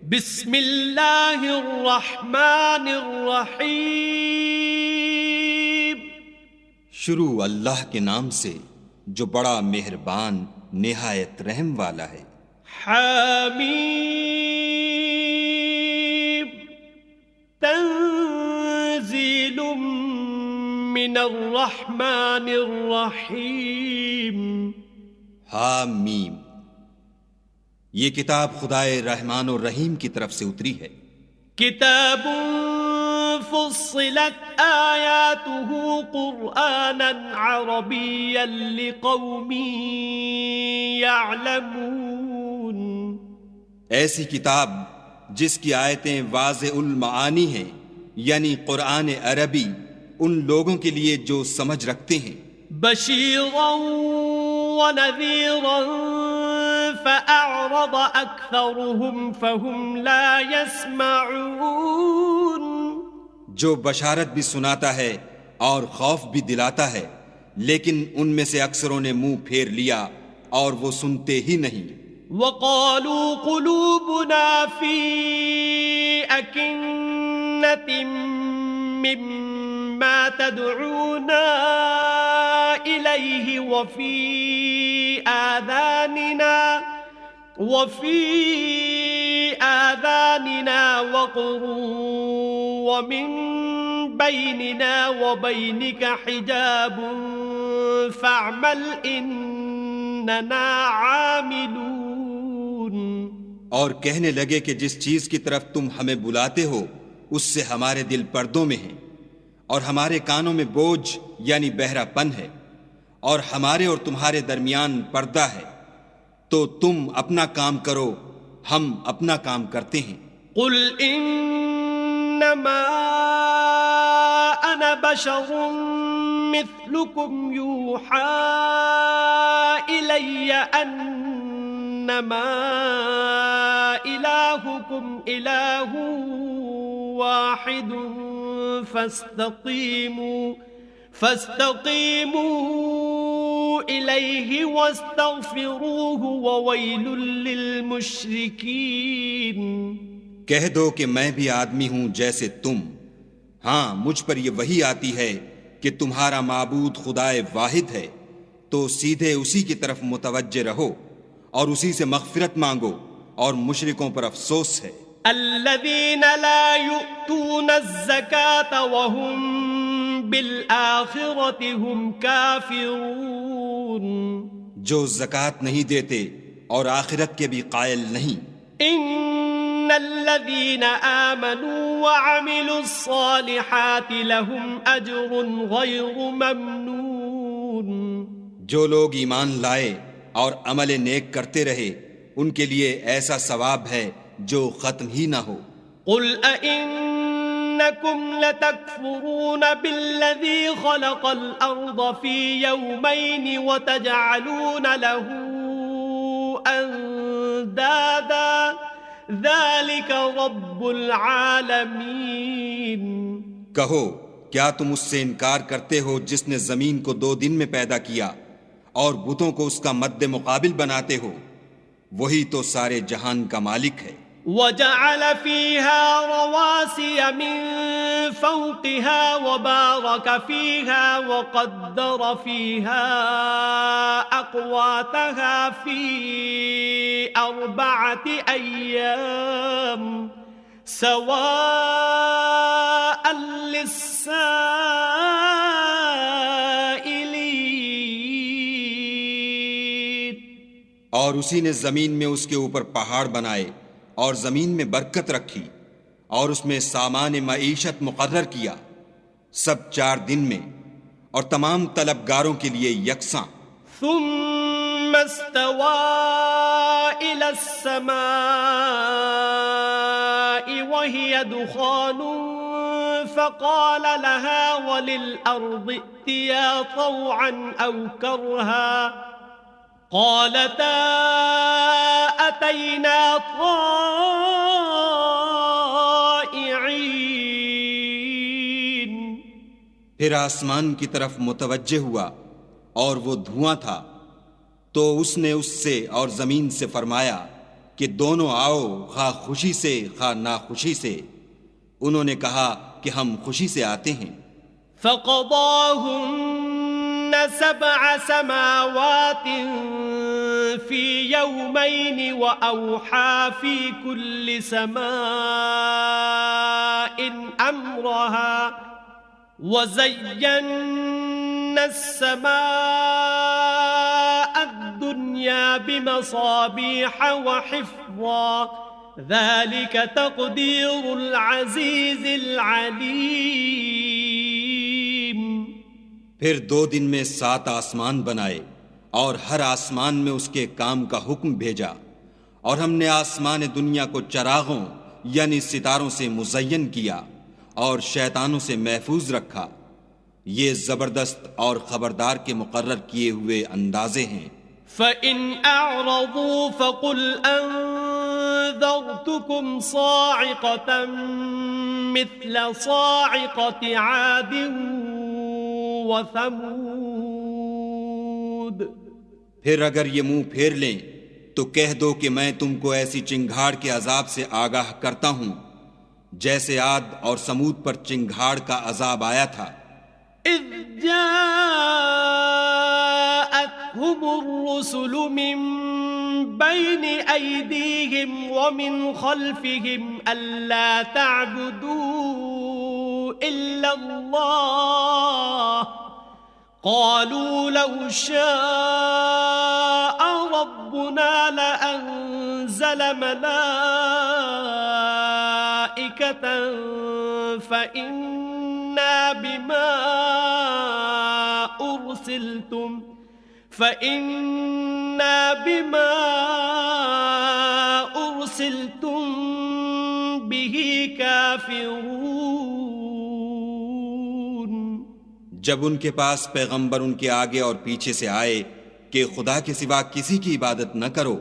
بسم اللہ الرحمن الرحیم۔ شروع اللہ کے نام سے جو بڑا مہربان نہایت رحم والا ہے۔ حمیم، تنزیل من الرحمن الرحیم۔ حامیم، یہ کتاب خدائے رحمان و رحیم کی طرف سے اتری ہے۔ کتاب فصلت آیاته قرآنا عربیا لقوم یعلمون۔ ایسی کتاب جس کی آیتیں واضح المعانی ہیں، یعنی قرآن عربی ان لوگوں کے لیے جو سمجھ رکھتے ہیں۔ بشیرا ونذیرا فأعرض أكثرهم فهم لا يسمعون۔ جو بشارت بھی سناتا ہے اور خوف بھی دلاتا ہے، لیکن ان میں سے اکثروں نے منہ پھیر لیا اور وہ سنتے ہی نہیں۔ وقالوا قلوبنا في أكنة مما تدعونا إليه وفي آذاننا وقر ومن بيننا وبينك حجاب فاعمل إننا عاملون۔ اور کہنے لگے کہ جس چیز کی طرف تم ہمیں بلاتے ہو اس سے ہمارے دل پردوں میں ہیں، اور ہمارے کانوں میں بوجھ یعنی بہرا پن ہے، اور ہمارے اور تمہارے درمیان پردہ ہے، تو تم اپنا کام کرو، ہم اپنا کام کرتے ہیں۔ قل انما انا بشر مثلكم يوحى الي انما الهكم اله واحد فاستقیموا الیہ واستغفروہ وویل للمشرکین۔ کہہ دو کہ میں بھی آدمی ہوں جیسے تم، ہاں مجھ پر یہ وحی آتی ہے کہ تمہارا معبود خدائے واحد ہے، تو سیدھے اسی کی طرف متوجہ رہو اور اسی سے مغفرت مانگو، اور مشرکوں پر افسوس ہے۔ الذین لا یؤتون الزکاة وهم بالآخرة هم کافرون۔ جو زکوٰۃ نہیں دیتے اور آخرت کے بھی قائل نہیں۔ ان الذین آمنوا وعملوا الصالحات لهم اجر غیر ممنون۔ جو لوگ ایمان لائے اور عمل نیک کرتے رہے ان کے لیے ایسا ثواب ہے جو ختم ہی نہ ہو۔ قل أئنكم لتكفرون بالذي خلق الأرض في يومين وتجعلون له أندادا ذلك رب العالمين۔ کہو کیا تم اس سے انکار کرتے ہو جس نے زمین کو 2 دن میں پیدا کیا اور بتوں کو اس کا مد مقابل بناتے ہو؟ وہی تو سارے جہان کا مالک ہے۔ وجعل فيها رواسي من فوقها وبارك فيها وقدر فيها أقواتها في 4 أيام سواء للسائلين۔ اور اسی نے زمین میں اس کے اوپر پہاڑ بنائے اور زمین میں برکت رکھی اور اس میں سامان معیشت مقرر کیا، سب 4 دن میں، اور تمام طلبگاروں کے لیے یکساں۔ ثم استوى إلى السماء وهي دخان فقال لها وللأرض ائتيا طوعا أو كرها قالتا أتينا طائعين۔ پھر آسمان کی طرف متوجہ ہوا اور وہ دھواں تھا، تو اس نے اس سے اور زمین سے فرمایا کہ دونوں آؤ خواہ خوشی سے خواہ ناخوشی سے. انہوں نے کہا کہ ہم خوشی سے آتے ہیں. فقضاهن 7 سماوات في يومين وأوحى في كل سماء أمرها وزينا السماء الدنيا بمصابيح وحفظا ذلك تقدير العزيز العليم. پھر 2 دن میں 7 آسمان بنائے اور ہر آسمان میں اس کے کام کا حکم بھیجا، اور ہم نے آسمان دنیا کو چراغوں یعنی ستاروں سے مزین کیا اور شیطانوں سے محفوظ رکھا. یہ زبردست اور خبردار کے مقرر کیے ہوئے اندازے ہیں. فَإِنْ أَعْرَضُوا فَقُلْ أَنذَرْتُكُمْ صَاعِقَةً مِثْلَ صَاعِقَةِ عَادٍ وَثَمُودَ. پھر اگر یہ منہ پھیر لیں تو کہہ دو کہ میں تم کو ایسی چنگھاڑ کے عذاب سے آگاہ کرتا ہوں جیسے عاد اور سمود پر چنگھاڑ کا عذاب آیا تھا. إِذْ جَاءَتْهُمُ الرُّسُلُ مِنْ بَيْنِ أَيْدِيهِمْ وَمِنْ خَلْفِهِمْ أَلَّا تَعْبُدُوا إِلَّا اللَّهَ قَالُوا لَوْ شَاءَ رَبُّنَا لَأَنزَلَ مَلَائِكَةً فَإِنَّا بِمَا أُرْسِلْتُمْ بِهِ كَافِرُونَ. جب ان کے پاس پیغمبر ان کے آگے اور پیچھے سے آئے کہ خدا کے سوا کسی کی عبادت نہ کرو،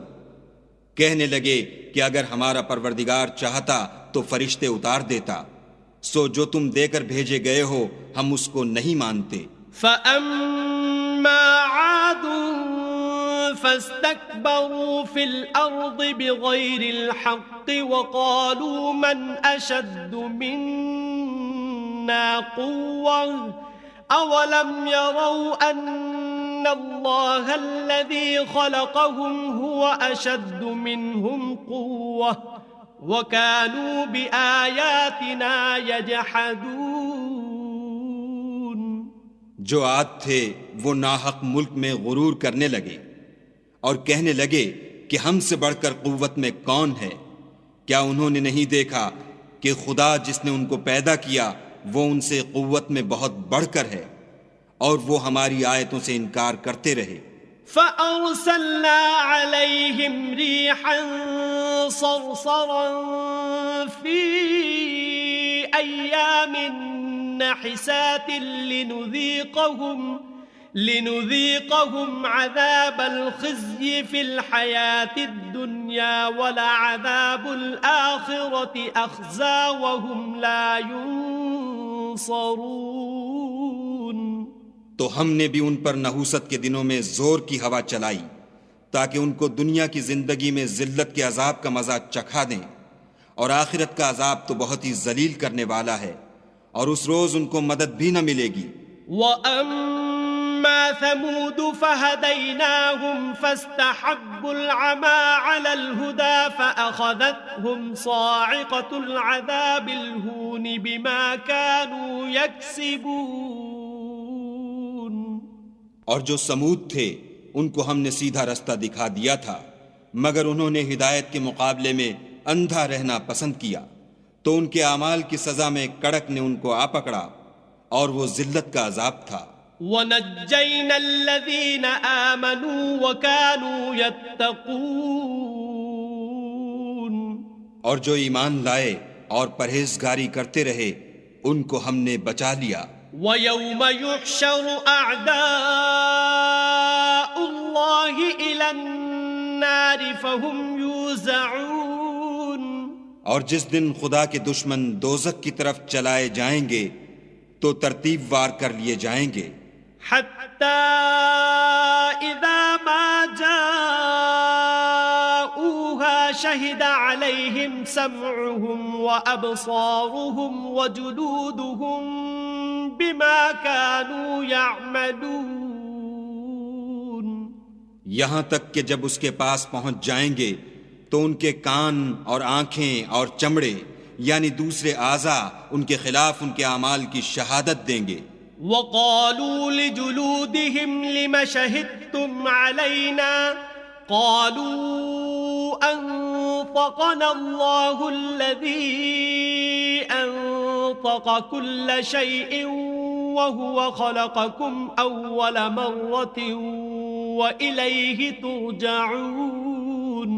کہنے لگے کہ اگر ہمارا پروردگار چاہتا تو فرشتے اتار دیتا، سو جو تم دے کر بھیجے گئے ہو ہم اس کو نہیں مانتے. فَأَمَّا عَادٌ فَاسْتَكْبَرُوا فِي الْأَرْضِ بِغَيْرِ الْحَقِّ وَقَالُوا مَنْ أَشَدُّ مِنَّا قُوَّةً أَوَلَمْ يَرَوْا أَنَّ اللَّهَ الَّذِي خَلَقَهُمْ هُوَ أَشَدُّ مِنْهُمْ قُوَّةً وَكَانُوا بِآيَاتِنَا يَجْحَدُونَ. جو عاد تھے وہ ناحق ملک میں غرور کرنے لگے اور کہنے لگے کہ ہم سے بڑھ کر قوت میں کون ہے. کیا انہوں نے نہیں دیکھا کہ خدا جس نے ان کو پیدا کیا وہ ان سے قوت میں بہت بڑھ کر ہے، اور وہ ہماری آیتوں سے انکار کرتے رہے. فَأَرْسَلْنَا عَلَيْهِمْ رِيحًا صَرْصَرًا فِي أَيَّامٍ نَحِسَاتٍ لِنُذِيقَهُمْ عَذَابَ الْخِزْيِ فِي الْحَيَاةِ الدُّنْيَا وَلَعَذَابُ الْآخِرَةِ أَخْزَى وَهُمْ لَا يُنصَرُونَ. تو ہم نے بھی ان پر نحوست کے دنوں میں زور کی ہوا چلائی تاکہ ان کو دنیا کی زندگی میں ذلت کے عذاب کا مزہ چکھا دیں، اور آخرت کا عذاب تو بہت ہی ذلیل کرنے والا ہے، اور اس روز ان کو مدد بھی نہ ملے گی. وَأَمَّا ثَمُودُ فَهَدَيْنَاهُمْ فَاسْتَحَبُّوا الْعَمَى عَلَى الْهُدَى فَأَخَذَتْهُمْ صَاعِقَةُ الْعَذَابِ الْهُونِ بِمَا كَانُوا يَكْسِبُونَ. اور جو سمود تھے ان کو ہم نے سیدھا رستہ دکھا دیا تھا، مگر انہوں نے ہدایت کے مقابلے میں اندھا رہنا پسند کیا، تو ان کے اعمال کی سزا میں کڑک نے ان کو آ پکڑا، اور وہ ذلت کا عذاب تھا. وَنَجَّيْنَا الَّذِينَ آمَنُوا وَكَانُوا يَتَّقُونَ. اور جو ایمان لائے اور پرہیزگاری کرتے رہے ان کو ہم نے بچا لیا. وَيَوْمَ يُحْشَرُ أَعْدَاءُ اللَّهِ إِلَى النَّارِ فَهُمْ يُوزَعُونَ. اور جس دن خدا کے دشمن دوزخ کی طرف چلائے جائیں گے تو ترتیب وار کر لیے جائیں گے. حَتَّى إِذَا مَا جَاءُوهَا شهد عليهم سمعهم وأبصارهم وجلودهم بما كانوا يعملون. یہاں تک کہ جب اس کے پاس پہنچ جائیں گے تو ان کے کان اور آنکھیں اور چمڑے یعنی دوسرے اعضاء ان کے خلاف ان کے اعمال کی شہادت دیں گے. وقالوا لجلودهم لم شهدتم علينا قالوا أنطقنا الله الذي أنطق كل شيء وهو خلقكم أول مرة وإليه ترجعون.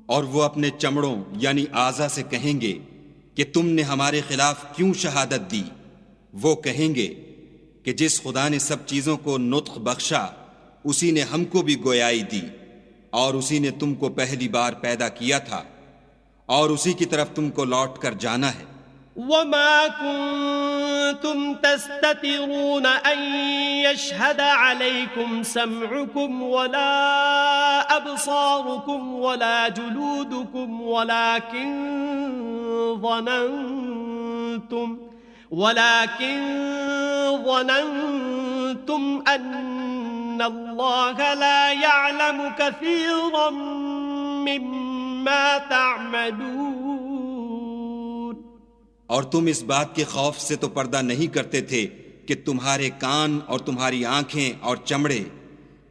اور وہ اپنے چمڑوں یعنی اعضاء سے کہیں گے کہ تم نے ہمارے خلاف کیوں شہادت دی؟ وہ کہیں گے کہ جس خدا نے سب چیزوں کو نطق بخشا اسی نے ہم کو بھی گویائی دی اور اسی نے تم کو پہلی بار پیدا کیا تھا اور اسی کی طرف تم کو لوٹ کر جانا ہے. وما كنتم تستترون أن يشهد عليكم سمعكم ولا أبصاركم ولا جلودكم ولكن ظننتم أن الله لا يعلم كثيرا مما تعملون. اور تم اس بات کے خوف سے تو پردہ نہیں کرتے تھے کہ تمہارے کان اور تمہاری آنکھیں اور چمڑے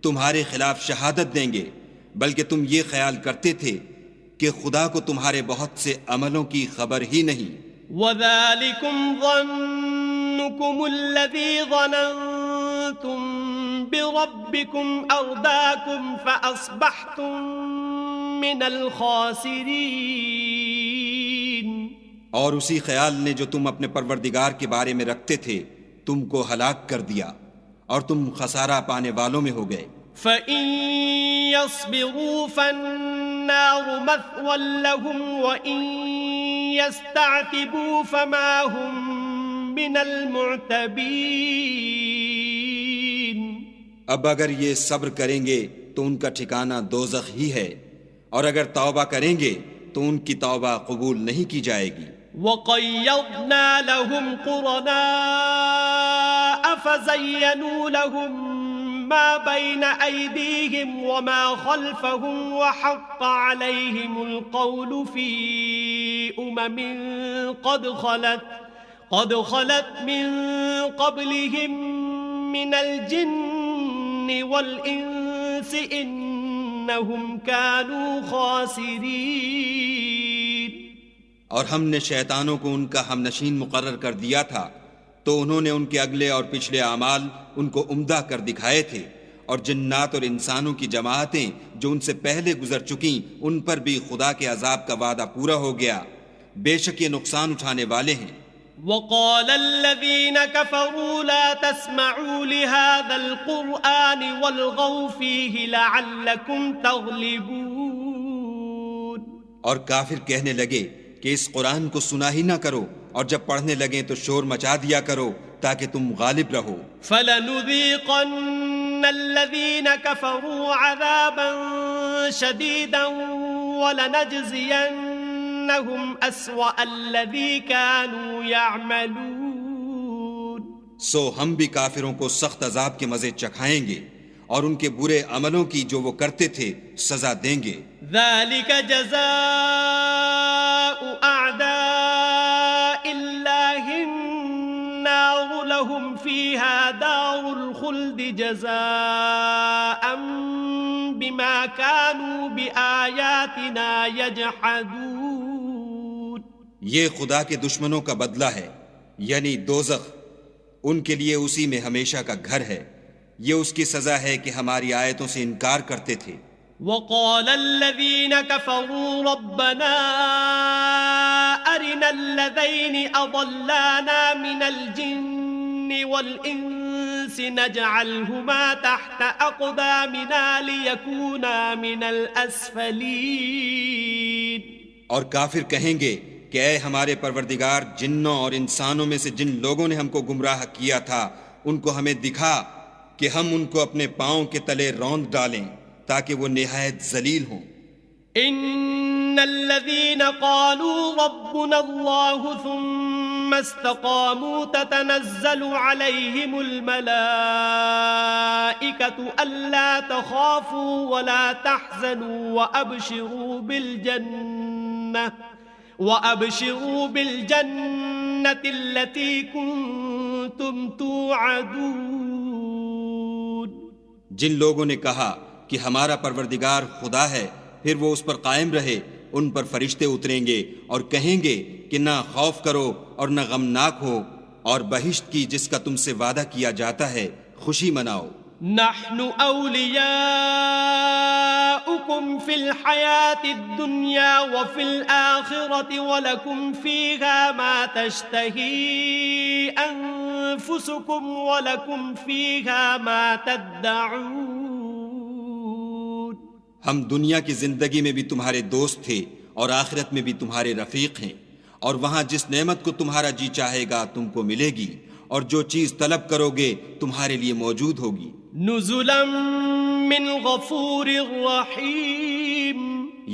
تمہارے خلاف شہادت دیں گے، بلکہ تم یہ خیال کرتے تھے کہ خدا کو تمہارے بہت سے عملوں کی خبر ہی نہیں. وَذَلِكُمْ ظَنُّكُمُ الَّذِي ظَنَنْتُمْ بِرَبِّكُمْ أَرْدَاكُمْ فَأَصْبَحْتُمْ مِنَ الْخَاسِرِينَ. اور اسی خیال نے جو تم اپنے پروردگار کے بارے میں رکھتے تھے تم کو ہلاک کر دیا اور تم خسارہ پانے والوں میں ہو گئے. فَإِن يَصْبِرُوا فَالنَّارُ مَثْوًى لَهُمْ وَإِن يَسْتَعْتِبُوا فَمَا هُمْ مِنَ الْمُعْتَبِينَ. اب اگر یہ صبر کریں گے تو ان کا ٹھکانہ دوزخ ہی ہے، اور اگر توبہ کریں گے تو ان کی توبہ قبول نہیں کی جائے گی. وَقَيَّضْنَا لَهُمْ قُرَنَاءَ فَزَيَّنُوا لَهُم مَّا بَيْنَ أَيْدِيهِمْ وَمَا خَلْفَهُمْ وَحَقَّ عَلَيْهِمُ الْقَوْلُ فِي أُمَمٍ قَدْ خَلَتْ مِن قَبْلِهِم مِّنَ الْجِنِّ وَالْإِنسِ إِنَّهُمْ كَانُوا خَاسِرِينَ. اور ہم نے شیطانوں کو ان کا ہم نشین مقرر کر دیا تھا تو انہوں نے ان کے اگلے اور پچھلے اعمال ان کو عمدہ کر دکھائے تھے، اور جنات اور انسانوں کی جماعتیں جو ان سے پہلے گزر چکیں ان پر بھی خدا کے عذاب کا وعدہ پورا ہو گیا، بے شک یہ نقصان اٹھانے والے ہیں. وقال الذين كفروا لا تسمعوا لهذا القرآن والغوا فيه لعلكم تغلبون. اور کافر کہنے لگے کہ اس قرآن کو سنا ہی نہ کرو، اور جب پڑھنے لگیں تو شور مچا دیا کرو تاکہ تم غالب رہو. فَلَنُذِيقَنَّ الَّذِينَ كَفَرُوا عَذَابًا شَدِيدًا وَلَنَجْزِيَنَّهُمْ أَسْوَأَ الَّذِي كَانُوا يَعْمَلُونَ. سو ہم بھی کافروں کو سخت عذاب کے مزے چکھائیں گے اور ان کے برے عملوں کی جو وہ کرتے تھے سزا دیں گے. ذَلِكَ جَزَاءُ أَعْدَاءِ اللَّهِ النَّارُ لَهُمْ فِيهَا دَارُ الْخُلْدِ جَزَاءً بِمَا كَانُوا بِآيَاتِنَا يَجْحَدُونَ. یہ خدا کے دشمنوں کا بدلہ ہے، یعنی دوزخ ان کے لیے اسی میں ہمیشہ کا گھر ہے. یہ اس کی سزا ہے کہ ہماری آیتوں سے انکار کرتے تھے. وقال الذين كفروا ربنا أرنا الذين أضلانا من الجن والإنس نجعلهما تحت أقدامنا ليكونا من الأسفلين. اور کافر کہیں گے کہ اے ہمارے پروردگار، جنوں اور انسانوں میں سے جن لوگوں نے ہم کو گمراہ کیا تھا ان کو ہمیں دکھا کہ ہم ان کو اپنے پاؤں کے تلے روند ڈالیں تاکہ وہ نہایت ذلیل ہوں. ان الذين قالوا ربنا الله ثم استقاموا تتنزل عليهم الملائكة ألا تخافوا ولا تحزنوا وأبشروا بالجنة التي كنتم توعدون. جن لوگوں نے کہا کہ ہمارا پروردگار خدا ہے پھر وہ اس پر قائم رہے، ان پر فرشتے اتریں گے اور کہیں گے کہ نہ خوف کرو اور نہ غمناک ہو، اور بہشت کی جس کا تم سے وعدہ کیا جاتا ہے خوشی مناؤ. نحن أولياؤكم في الحياة الدنيا وفي الآخرة ولكم فيها ما تشتهي أنفسكم ولكم فيها ما تدعون. ہم دنیا کی زندگی میں بھی تمہارے دوست تھے اور آخرت میں بھی تمہارے رفیق ہیں، اور وہاں جس نعمت کو تمہارا جی چاہے گا تم کو ملے گی، اور جو چیز طلب کرو گے تمہارے لیے موجود ہوگی. نزلا من غفور رحیم.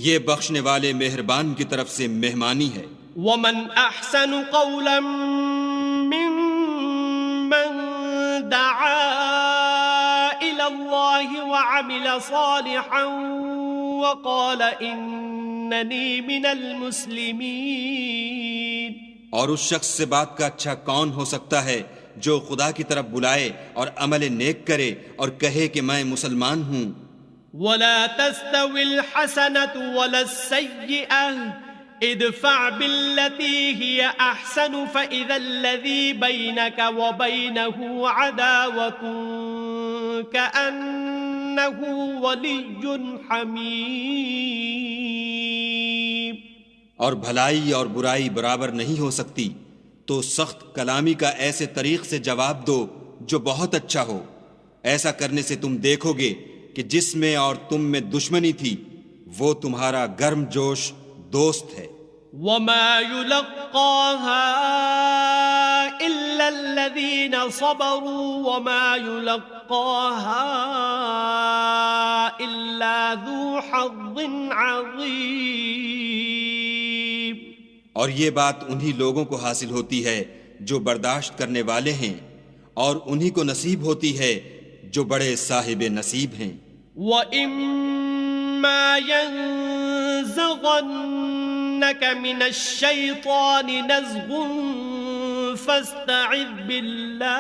یہ بخشنے والے مہربان کی طرف سے مہمانی ہے. ومن احسن قولا ممن دعا الى اللہ وعمل صالحا وقال اننی من المسلمین. اور اس شخص سے بات کا اچھا کون ہو سکتا ہے جو خدا کی طرف بلائے اور عمل نیک کرے اور کہے کہ میں مسلمان ہوں. ولا تستوي الحسنة ولا السيئة ادفع بالتي هي أحسن فإذا الذي بينك وبينه عداوة كأنه ولي حميم. اور بھلائی اور برائی برابر نہیں ہو سکتی تو سخت کلامی کا ایسے طریق سے جواب دو جو بہت اچھا ہو. ایسا کرنے سے تم دیکھو گے کہ جس میں اور تم میں دشمنی تھی وہ تمہارا گرم جوش دوست ہے. وما يلقاها إلا الذين صبروا وما يلقاها إلا ذو حظ عظيم. اور یہ بات انہی لوگوں کو حاصل ہوتی ہے جو برداشت کرنے والے ہیں، اور انہی کو نصیب ہوتی ہے جو بڑے صاحب نصیب ہیں. وَإِمَّا يَنزَغَنَّكَ مِنَ الشَّيْطَانِ نَزْغٌ فَاسْتَعِذْ بِاللَّهِ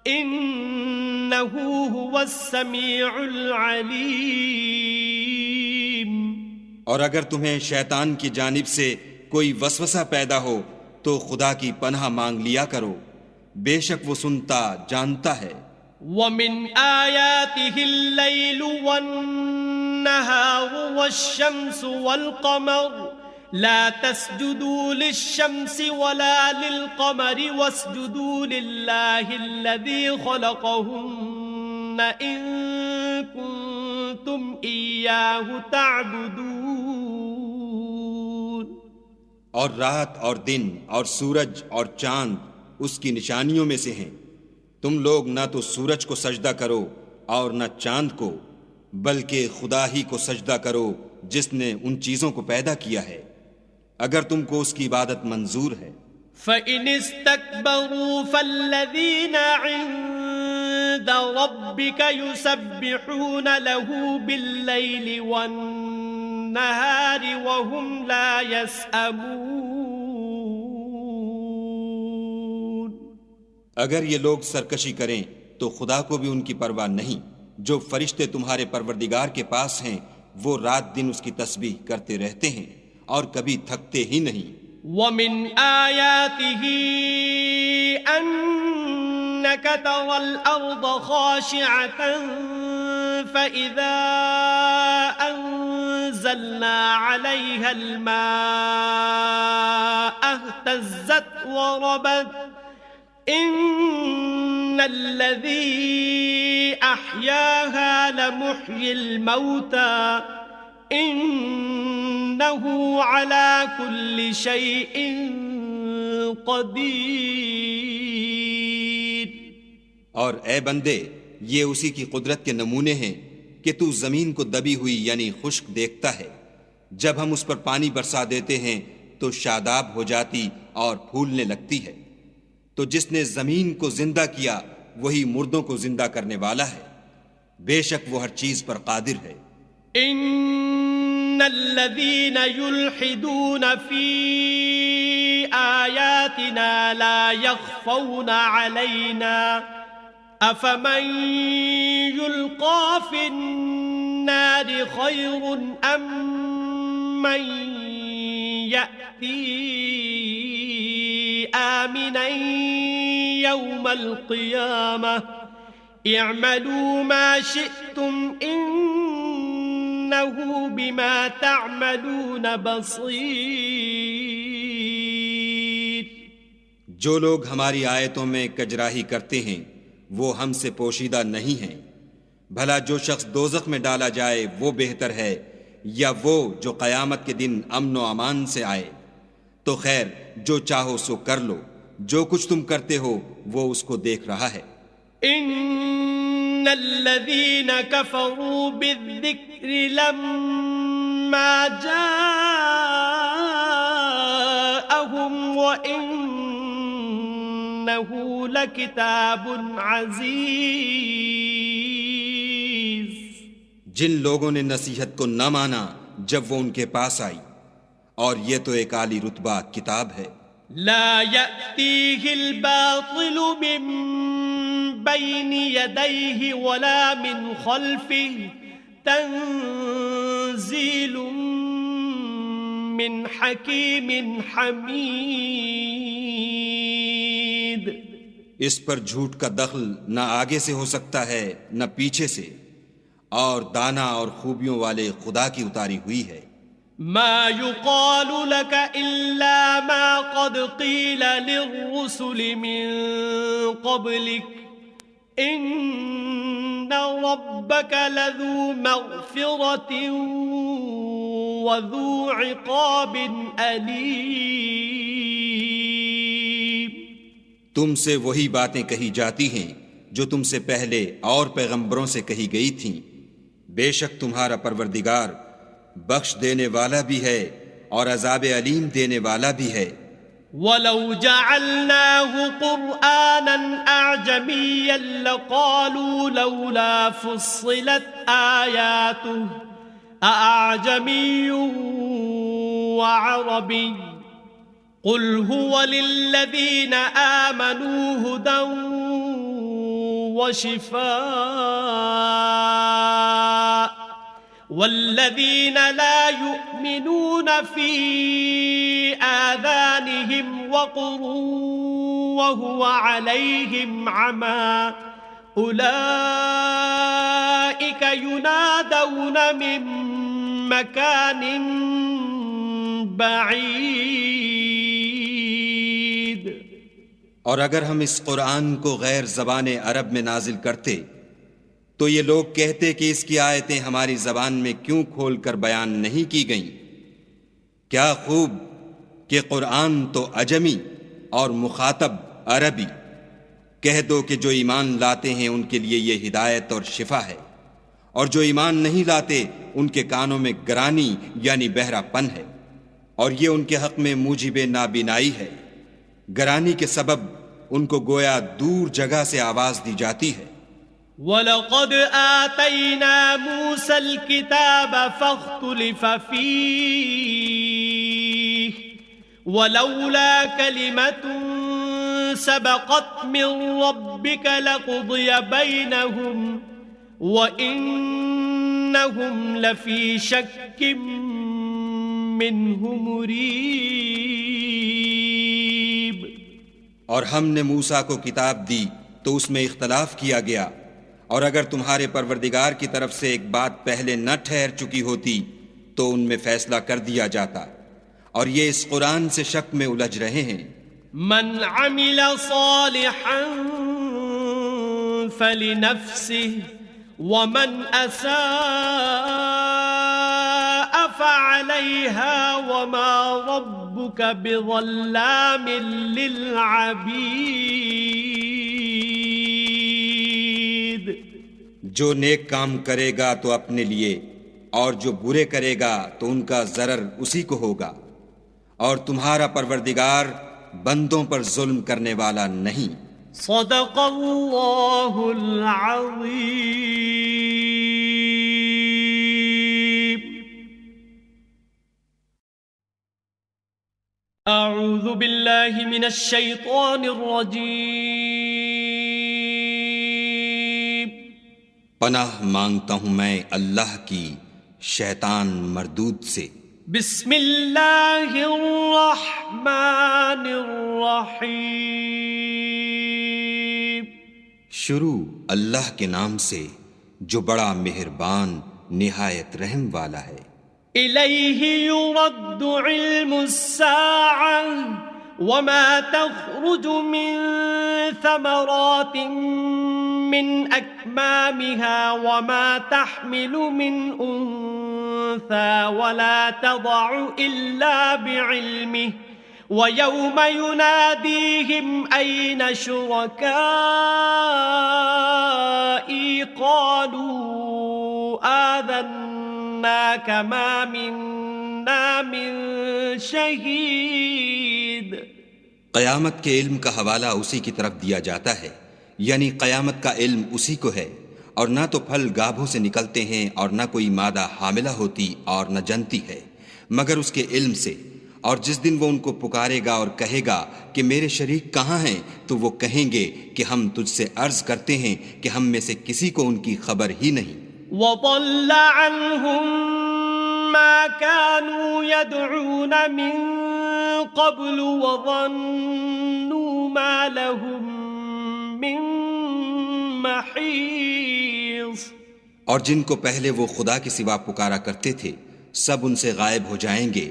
إِنَّهُ هُوَ السَّمِيعُ الْعَلِيمُ. اور اگر تمہیں شیطان کی جانب سے کوئی وسوسہ پیدا ہو تو خدا کی پناہ مانگ لیا کرو، بے شک وہ سنتا جانتا ہے. وَمِنْ آيَاتِهِ اللَّيْلُ وَالنَّهَارُ وَالشَّمْسُ وَالْقَمَرُ لَا تَسْجُدُوا لِلشَّمْسِ وَلَا لِلْقَمَرِ وَاسْجُدُوا لِلَّهِ الَّذِي خَلَقَهُنَّ إِن كُنتُمْ إِيَّاهُ تَعْبُدُونَ. اور رات اور دن اور سورج اور چاند اس کی نشانیوں میں سے ہیں. تم لوگ نہ تو سورج کو سجدہ کرو اور نہ چاند کو، بلکہ خدا ہی کو سجدہ کرو جس نے ان چیزوں کو پیدا کیا ہے، اگر تم کو اس کی عبادت منظور ہے. فَإِنِ اسْتَكْبَرُوا فَالَّذِينَ عِندَ رَبِّكَ يُسَبِّحُونَ لَهُ بِاللَّيْلِ وَالنَّهَارِ وَهُمْ لَا يَسْأَمُونَ. اگر یہ لوگ سرکشی کریں تو خدا کو بھی ان کی پرواہ نہیں. جو فرشتے تمہارے پروردگار کے پاس ہیں وہ رات دن اس کی تسبیح کرتے رہتے ہیں اور کبھی تھکتے ہی نہیں. وَمِنْ آيَاتِهِ أَنَّكَ تَرَى الْأَرْضَ خَاشِعَةً فَإِذَا أَنزَلْنَا عَلَيْهَا الْمَاءَ اهْتَزَّتْ وَرَبَتْ إِنَّ الَّذِي أَحْيَاهَا لَمُحْيِي الْمَوْتَى إِنَّهُ عَلَى كُلِّ شَيْءٍ قَدِيرٌ. اور اے بندے، یہ اسی کی قدرت کے نمونے ہیں کہ تو زمین کو دبی ہوئی یعنی خشک دیکھتا ہے، جب ہم اس پر پانی برسا دیتے ہیں تو شاداب ہو جاتی اور پھولنے لگتی ہے۔ تو جس نے زمین کو زندہ کیا وہی مردوں کو زندہ کرنے والا ہے، بے شک وہ ہر چیز پر قادر ہے۔ ان الذين يلحدون في آياتنا لا يخفون علينا افمن يلقى في النار خير ام من يأتي آمنا يوم القيامة اعملوا ما شئتم انه بما تعملون بصیر۔ جو لوگ ہماری آیتوں میں کجراہی کرتے ہیں وہ ہم سے پوشیدہ نہیں ہیں، بھلا جو شخص دوزخ میں ڈالا جائے وہ بہتر ہے یا وہ جو قیامت کے دن امن و امان سے آئے؟ تو خیر جو چاہو سو کر لو، جو کچھ تم کرتے ہو وہ اس کو دیکھ رہا ہے۔ ان الذين كفروا بالذكر لما جاءهم وإنه لكتاب عزيز۔ جن لوگوں نے نصیحت کو نہ مانا جب وہ ان کے پاس آئی، اور یہ تو ایک عالی رتبہ کتاب ہے۔ لا يأتيه الباطل من بين يديه ولا من خلفه تنزيل من حكيم حميد۔ اس پر جھوٹ کا دخل نہ آگے سے ہو سکتا ہے نہ پیچھے سے، اور دانا اور خوبیوں والے خدا کی اتاری ہوئی ہے۔ ما يقال لك إلا ما قد قيل للرسل من قبلك إن ربك لذو مغفرة وذو عقاب أليم۔ تم سے وہی باتیں کہی جاتی ہیں جو تم سے پہلے اور پیغمبروں سے کہی گئی تھیں، بے شک تمہارا پروردگار بخش دینے والا بھی ہے اور عذاب علیم دینے والا بھی ہے۔ وَلَوْ جَعَلْنَاهُ قُرْآنًا أَعْجَمِيًّا لَقَالُوا لَوْلَا فُصِّلَتْ آيَاتُهُ أَأَعْجَمِيٌّ وَعَرَبِيٌّ قُلْ هُوَ لِلَّذِينَ آمَنُوا هُدًى وَشِفَاءٌ والذین لا یؤمنون فی آذانہم وقر وهو علیہم عمی اولئک ینادون من مکان بعید۔ اور اگر ہم اس قرآن کو غیر زبان عرب میں نازل کرتے تو یہ لوگ کہتے کہ اس کی آیتیں ہماری زبان میں کیوں کھول کر بیان نہیں کی گئیں؟ کیا خوب کہ قرآن تو عجمی اور مخاطب عربی۔ کہہ دو کہ جو ایمان لاتے ہیں ان کے لیے یہ ہدایت اور شفا ہے، اور جو ایمان نہیں لاتے ان کے کانوں میں گرانی یعنی بہرا پن ہے، اور یہ ان کے حق میں موجب نابینائی ہے۔ گرانی کے سبب ان کو گویا دور جگہ سے آواز دی جاتی ہے۔ وَلَقَدْ آتَيْنَا مُوسَى الْكِتَابَ فَاخْتُلِفَ فِيهِ وَلَوْلَا كَلِمَةٌ سَبَقَتْ مِنْ رَبِّكَ لَقُضِيَ بَيْنَهُمْ وَإِنَّهُمْ لَفِي شَكٍّ مِّنْهُ مُرِيبٍ۔ اور ہم نے موسیٰ کو کتاب دی تو اس میں اختلاف کیا گیا، اور اگر تمہارے پروردگار کی طرف سے ایک بات پہلے نہ ٹھہر چکی ہوتی تو ان میں فیصلہ کر دیا جاتا، اور یہ اس قرآن سے شک میں الجھ رہے ہیں۔ من عمل صالحا فلنفسه ومن اساء فعليها وما ربك بظلام للعبيد۔ جو نیک کام کرے گا تو اپنے لیے، اور جو برے کرے گا تو ان کا ضرر اسی کو ہوگا، اور تمہارا پروردگار بندوں پر ظلم کرنے والا نہیں۔ صدق اللہ العظیم۔ اعوذ باللہ من الشیطان الرجیم۔ پناہ مانگتا ہوں میں اللہ کی شیطان مردود سے۔ بسم اللہ الرحمن الرحیم۔ شروع اللہ کے نام سے جو بڑا مہربان نہایت رحم والا ہے۔ الیہ یرد علم الساعة وما تخرج من ثمرات من اکمامها وما تحمل من انثى ولا تضع الا بعلمه وَيَوْمَ يُنَادِيهِمْ أَيْنَ شُرَكَائِي قَالُوا آذَنَّاكَ مَا مِنَّا مِن شَهِيدٍ۔ قیامت کے علم کا حوالہ اسی کی طرف دیا جاتا ہے، یعنی قیامت کا علم اسی کو ہے، اور نہ تو پھل گابھوں سے نکلتے ہیں اور نہ کوئی مادہ حاملہ ہوتی اور نہ جنتی ہے مگر اس کے علم سے۔ اور جس دن وہ ان کو پکارے گا اور کہے گا کہ میرے شریک کہاں ہیں، تو وہ کہیں گے کہ ہم تجھ سے عرض کرتے ہیں کہ ہم میں سے کسی کو ان کی خبر ہی نہیں۔ وَضَلَّ عَنْهُمْ مَا كَانُوا يَدْعُونَ مِن قَبْلُ وَظَنُّوا مَا لَهُم مِّن مَّحِيصٍ۔ اور جن کو پہلے وہ خدا کے سوا پکارا کرتے تھے سب ان سے غائب ہو جائیں گے،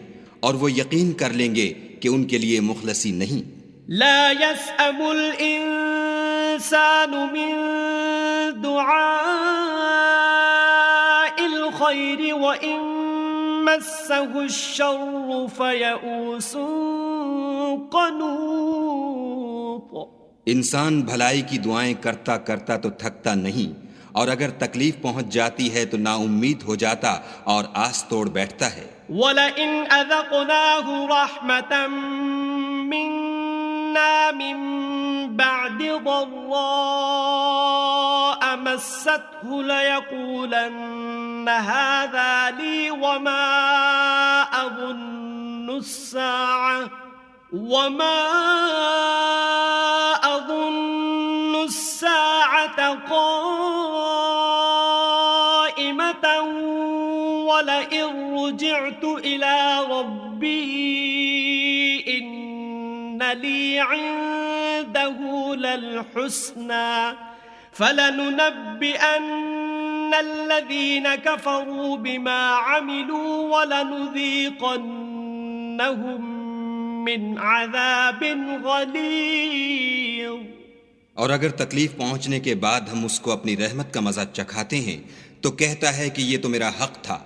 اور وہ یقین کر لیں گے کہ ان کے لیے مخلصی نہیں۔ لا يسأم الإنسان من دعاء الخير وإن مسه الشر فيئوس قنوط۔ انسان بھلائی کی دعائیں کرتا کرتا تو تھکتا نہیں، اور اگر تکلیف پہنچ جاتی ہے تو نا امید ہو جاتا اور آس توڑ بیٹھتا ہے۔ وَلَئِنْ أَذَقْنَاهُ رَحْمَةً مِنَّا مِن بَعْدِ ضَرَّاءَ مَسَّتْهُ لَيَقُولَنَّ هَذَا لِي وَمَا أَظُنُّ السَّاعَةَ قَائِمَةً وَلَئِن رُجِعْتُ إِلَى رَبِّي إِنَّ لِي عِندَهُ لَلْحُسْنَى فَلَنُنَبِّئَنَّ الَّذِينَ كَفَرُوا بِمَا عَمِلُوا وَلَنُذِيقَنَّهُم مِّنْ عَذَابٍ غَلِيظٍ۔ اور اگر تکلیف پہنچنے کے بعد ہم اس کو اپنی رحمت کا مزہ چکھاتے ہیں تو کہتا ہے کہ یہ تو میرا حق تھا،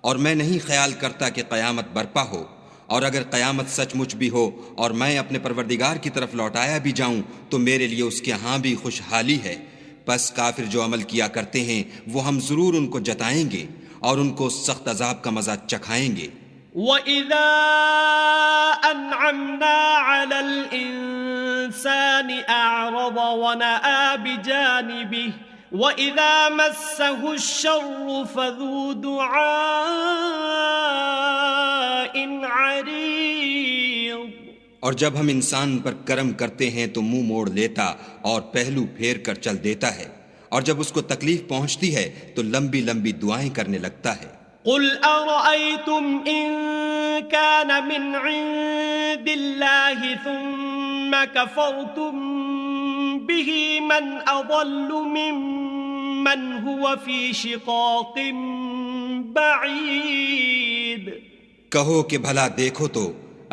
اور میں نہیں خیال کرتا کہ قیامت برپا ہو، اور اگر قیامت سچ مچ بھی ہو اور میں اپنے پروردگار کی طرف لوٹایا بھی جاؤں تو میرے لیے اس کے ہاں بھی خوشحالی ہے۔ پس کافر جو عمل کیا کرتے ہیں وہ ہم ضرور ان کو جتائیں گے اور ان کو سخت عذاب کا مزہ چکھائیں گے۔ وَإِذَا أَنْعَمْنَا عَلَى الْإِنسَانِ أَعْرَضَ وَنَأَىٰ بِجَانِبِهِ وَإِذَا مَسَّهُ الشَّرُّ فَذُو دُعَاءٍ عَرِيضٍ۔ اور جب ہم انسان پر کرم کرتے ہیں تو منہ موڑ لیتا اور پہلو پھیر کر چل دیتا ہے، اور جب اس کو تکلیف پہنچتی ہے تو لمبی لمبی دعائیں کرنے لگتا ہے۔ قُلْ أَرَأَيْتُمْ إِن كَانَ مِنْ عِندِ اللَّهِ ثُمَّ كَفَرْتُمْ بِهِ مَنْ أَضَلُّ مِمَّنْ هُوَ فِي شِقَاقٍ بَعِيدٍ۔ کہو کہ بھلا دیکھو تو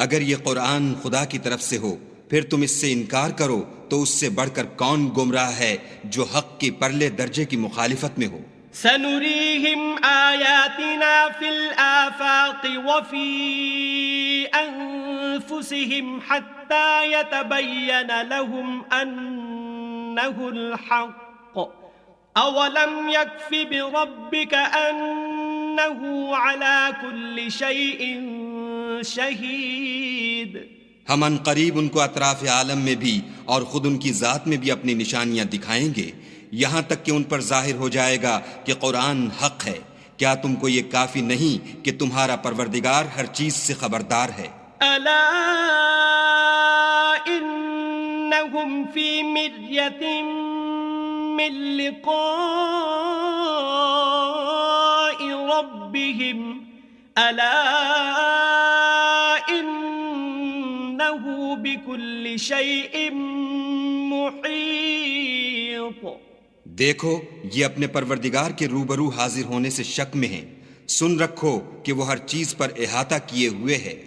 اگر یہ قرآن خدا کی طرف سے ہو پھر تم اس سے انکار کرو تو اس سے بڑھ کر کون گمراہ ہے جو حق کی پرلے درجے کی مخالفت میں ہو۔ سَنُرِيهِمْ آيَاتِنَا فِي الْآفَاقِ وَفِي أَنفُسِهِمْ حَتَّى يَتَبَيَّنَ لَهُمْ أَنَّهُ الْحَقُّ أولم يكف بربك أنه على كل شيء شهيد ہم ان قریب ان کو اطراف عالم میں بھی اور خود ان کی ذات میں بھی اپنی نشانیاں دکھائیں گے، یہاں تک کہ ان پر ظاہر ہو جائے گا کہ قرآن حق ہے۔ کیا تم کو یہ کافی نہیں کہ تمہارا پروردگار ہر چیز سے خبردار ہے؟ ألا إنهم في مرية من لقاء ربهم ألا إنه بكل شيء محيط۔ دیکھو یہ اپنے پروردگار کے روبرو حاضر ہونے سے شک میں ہیں، سن رکھو کہ وہ ہر چیز پر احاطہ کیے ہوئے ہے۔